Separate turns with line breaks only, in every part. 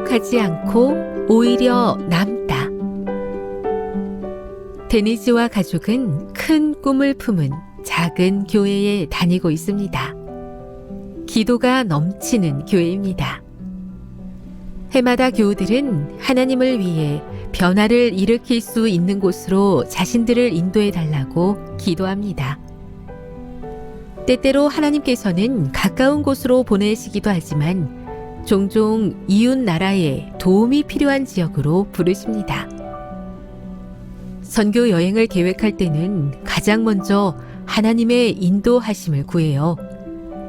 기록하지 않고 오히려 남다. 데니즈와 가족은 큰 꿈을 품은 작은 교회에 다니고 있습니다. 기도가 넘치는 교회입니다. 해마다 교우들은 하나님을 위해 변화를 일으킬 수 있는 곳으로 자신들을 인도해 달라고 기도합니다. 때때로 하나님께서는 가까운 곳으로 보내시기도 하지만 종종 이웃 나라에 도움이 필요한 지역으로 부르십니다. 선교 여행을 계획할 때는 가장 먼저 하나님의 인도하심을 구해요.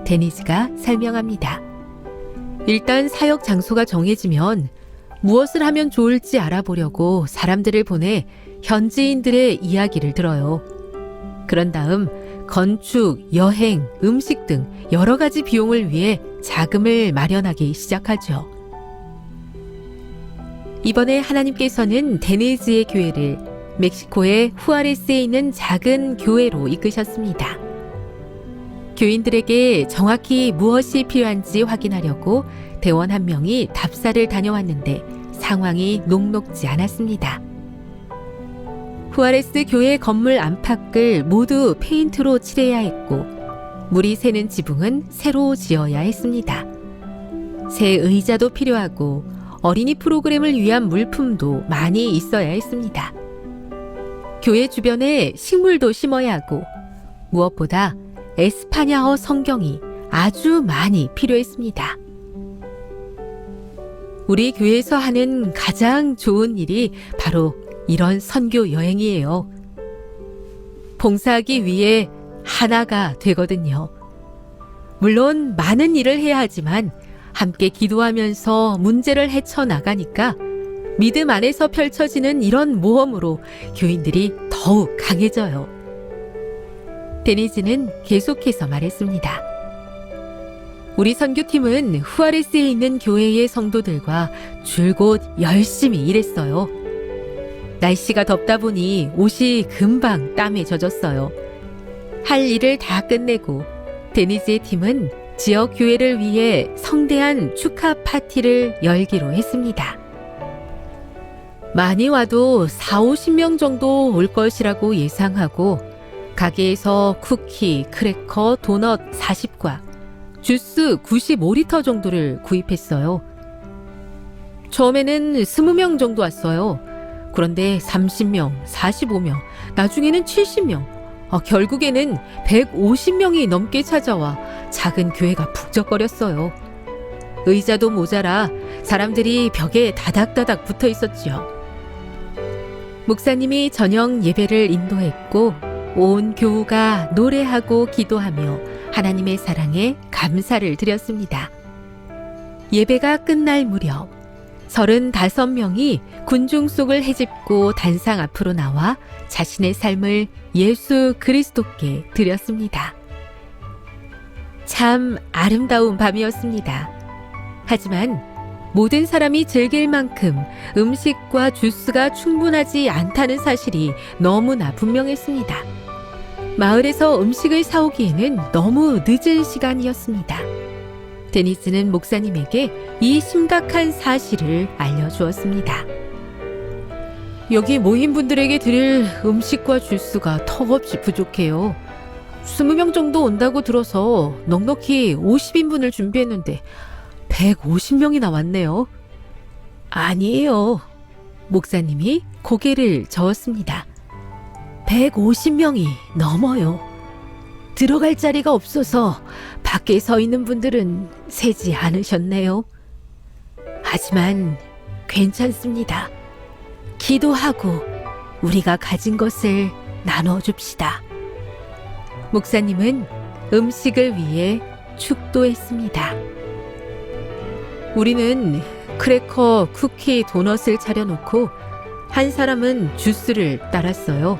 데니즈가 설명합니다. 일단 사역 장소가 정해지면 무엇을 하면 좋을지 알아보려고 사람들을 보내 현지인들의 이야기를 들어요. 그런 다음 건축, 여행, 음식 등 여러 가지 비용을 위해 자금을 마련하기 시작하죠. 이번에 하나님께서는 데니즈의 교회를 멕시코의 후아레스에 있는 작은 교회로 이끄셨습니다. 교인들에게 정확히 무엇이 필요한지 확인하려고 대원 한 명이 답사를 다녀왔는데 상황이 녹록지 않았습니다. 후아레스 교회 건물 안팎을 모두 페인트로 칠해야 했고 물이 새는 지붕은 새로 지어야 했습니다. 새 의자도 필요하고 어린이 프로그램을 위한 물품도 많이 있어야 했습니다. 교회 주변에 식물도 심어야 하고 무엇보다 에스파냐어 성경이 아주 많이 필요했습니다. 우리 교회에서 하는 가장 좋은 일이 바로 이런 선교 여행이에요. 봉사하기 위해 하나가 되거든요. 물론 많은 일을 해야 하지만 함께 기도하면서 문제를 헤쳐나가니까 믿음 안에서 펼쳐지는 이런 모험으로 교인들이 더욱 강해져요. 데니즈는 계속해서 말했습니다. 우리 선교팀은 후아레스에 있는 교회의 성도들과 줄곧 열심히 일했어요. 날씨가 덥다 보니 옷이 금방 땀에 젖었어요. 할 일을 다 끝내고 데니즈의 팀은 지역 교회를 위해 성대한 축하 파티를 열기로 했습니다. 많이 와도 40~50명 정도 올 것이라고 예상하고 가게에서 쿠키, 크래커, 도넛 40과 주스 95리터 정도를 구입했어요. 처음에는 20명 정도 왔어요. 그런데 30명, 45명, 나중에는 70명, 결국에는 150명이 넘게 찾아와 작은 교회가 북적거렸어요. 의자도 모자라 사람들이 벽에 다닥다닥 붙어 있었지요. 목사님이 저녁 예배를 인도했고 온 교우가 노래하고 기도하며 하나님의 사랑에 감사를 드렸습니다. 예배가 끝날 무렵 35명이 군중 속을 헤집고 단상 앞으로 나와 자신의 삶을 예수 그리스도께 드렸습니다. 참 아름다운 밤이었습니다. 하지만 모든 사람이 즐길 만큼 음식과 주스가 충분하지 않다는 사실이 너무나 분명했습니다. 마을에서 음식을 사오기에는 너무 늦은 시간이었습니다. 데니스는 목사님에게 이 심각한 사실을 알려주었습니다. 여기 모인 분들에게 드릴 음식과 주스가 턱없이 부족해요. 20명 정도 온다고 들어서 넉넉히 50인분을 준비했는데 150명이나 왔네요. 아니에요. 목사님이 고개를 저었습니다. 150명이 넘어요. 들어갈 자리가 없어서 밖에 서 있는 분들은 세지 않으셨네요. 하지만 괜찮습니다. 기도하고 우리가 가진 것을 나눠줍시다. 목사님은 음식을 위해 축도했습니다. 우리는 크래커, 쿠키, 도넛을 차려놓고 한 사람은 주스를 따랐어요.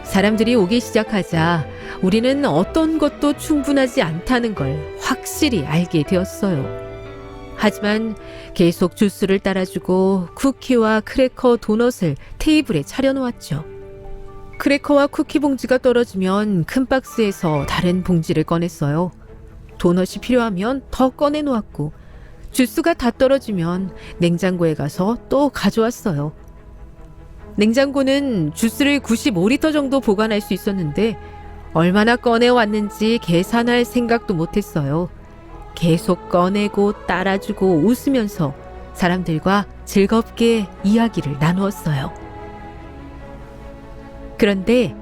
사람들이 오기 시작하자 우리는 어떤 것도 충분하지 않다는 걸 확실히 알게 되었어요. 하지만 계속 주스를 따라주고 쿠키와 크래커, 도넛을 테이블에 차려놓았죠. 크래커와 쿠키 봉지가 떨어지면 큰 박스에서 다른 봉지를 꺼냈어요. 도넛이 필요하면 더 꺼내놓았고 주스가 다 떨어지면 냉장고에 가서 또 가져왔어요. 냉장고는 주스를 95리터 정도 보관할 수 있었는데 얼마나 꺼내왔는지 계산할 생각도 못했어요. 계속 꺼내고 따라주고 웃으면서 사람들과 즐겁게 이야기를 나누었어요. 그런데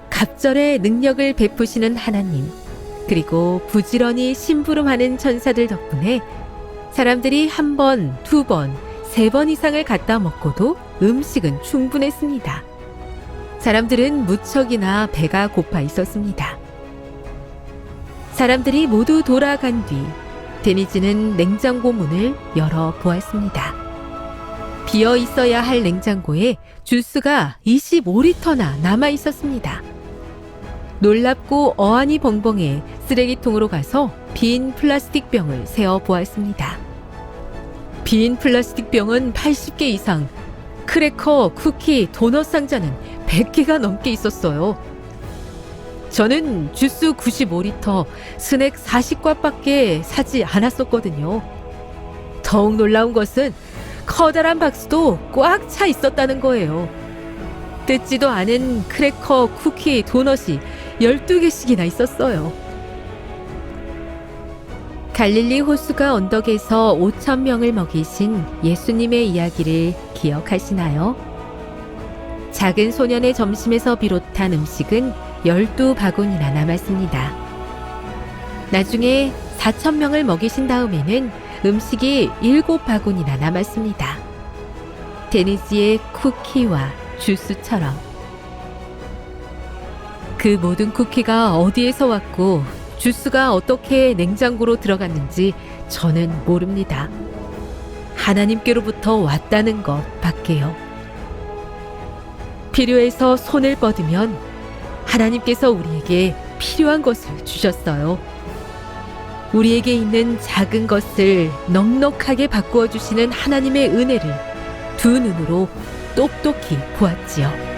갑절의 능력을 베푸시는 하나님, 그리고 부지런히 심부름하는 천사들 덕분에 사람들이 한 번, 두 번, 세 번 이상을 갖다 먹고도 음식은 충분했습니다. 사람들은 무척이나 배가 고파 있었습니다. 사람들이 모두 돌아간 뒤 데니즈는 냉장고 문을 열어 보았습니다. 비어 있어야 할 냉장고에 주스가 25리터나 남아 있었습니다. 놀랍고 어안이 벙벙해 쓰레기통으로 가서 빈 플라스틱 병을 세어 보았습니다. 빈 플라스틱 병은 80개 이상, 크래커, 쿠키, 도넛 상자는 100개가 넘게 있었어요. 저는 주스 95리터, 스낵 40罐밖에 사지 않았었거든요. 더욱 놀라운 것은 커다란 박스도 꽉 차 있었다는 거예요. 뜯지도 않은 크래커, 쿠키, 도넛이 12개씩이나 있었어요. 갈릴리 호수가 언덕에서 5,000명을 먹이신 예수님의 이야기를 기억하시나요? 작은 소년의 점심에서 비롯한 음식은 12바구니나 남았습니다. 나중에 4,000명을 먹이신 다음에는 음식이 7바구니나 남았습니다. 데니즈의 쿠키와 주스처럼. 그 모든 쿠키가 어디에서 왔고 주스가 어떻게 냉장고로 들어갔는지 저는 모릅니다. 하나님께로부터 왔다는 것 밖에요. 필요해서 손을 뻗으면 하나님께서 우리에게 필요한 것을 주셨어요. 우리에게 있는 작은 것을 넉넉하게 바꾸어 주시는 하나님의 은혜를 두 눈으로 똑똑히 보았지요.